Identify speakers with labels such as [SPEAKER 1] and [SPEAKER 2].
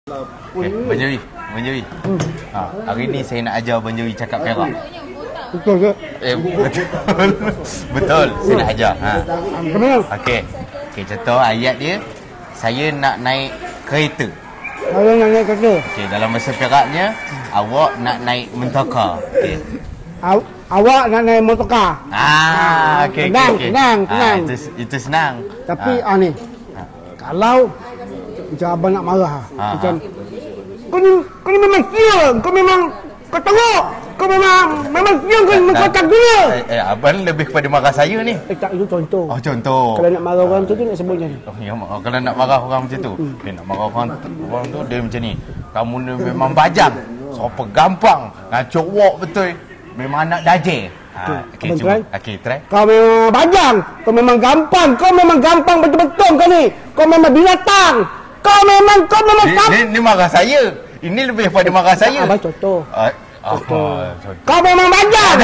[SPEAKER 1] Okay, Abang Joey, Abang Joey. Hari ni saya nak ajar Abang Joey cakap Perak.
[SPEAKER 2] Betul ke?
[SPEAKER 1] Betul. Betul, saya nak ajar. Okey. Okey, contoh ayat dia, saya nak naik kereta.
[SPEAKER 2] Saya nak naik kereta.
[SPEAKER 1] Okey, dalam bahasa Peraknya, awak nak naik mentaka. Okey.
[SPEAKER 2] Awak nak naik motorkar.
[SPEAKER 1] Okey,
[SPEAKER 2] senang,
[SPEAKER 1] okey.
[SPEAKER 2] senang.
[SPEAKER 1] Itu senang.
[SPEAKER 2] Tapi ni, kalau macam abang nak marah, macam kau ni memang sial, kau memang kau teruk, kau memang sial, kau tak guna.
[SPEAKER 1] Abang lebih kepada marah saya ni.
[SPEAKER 2] Tak, itu contoh.
[SPEAKER 1] Oh, contoh.
[SPEAKER 2] Kalau nak marah orang tu nak sebut macam ni.
[SPEAKER 1] Oh, ya, kalau nak marah orang macam tu. Nak marah orang tu dia macam ni. Kamu ni memang bajang. Sopa gampang. Ngacuk wak betul. Memang anak dajel. Okey, cuba. Okey, try.
[SPEAKER 2] Kau memang bajang. Kau memang gampang. Kau memang gampang betul-betul kau ni. Kau memang binatang. Kau memang
[SPEAKER 1] Ni marah saya. Ini lebih pada marah saya.
[SPEAKER 2] Abang contoh.
[SPEAKER 1] Contoh.
[SPEAKER 2] Kau memang bajang.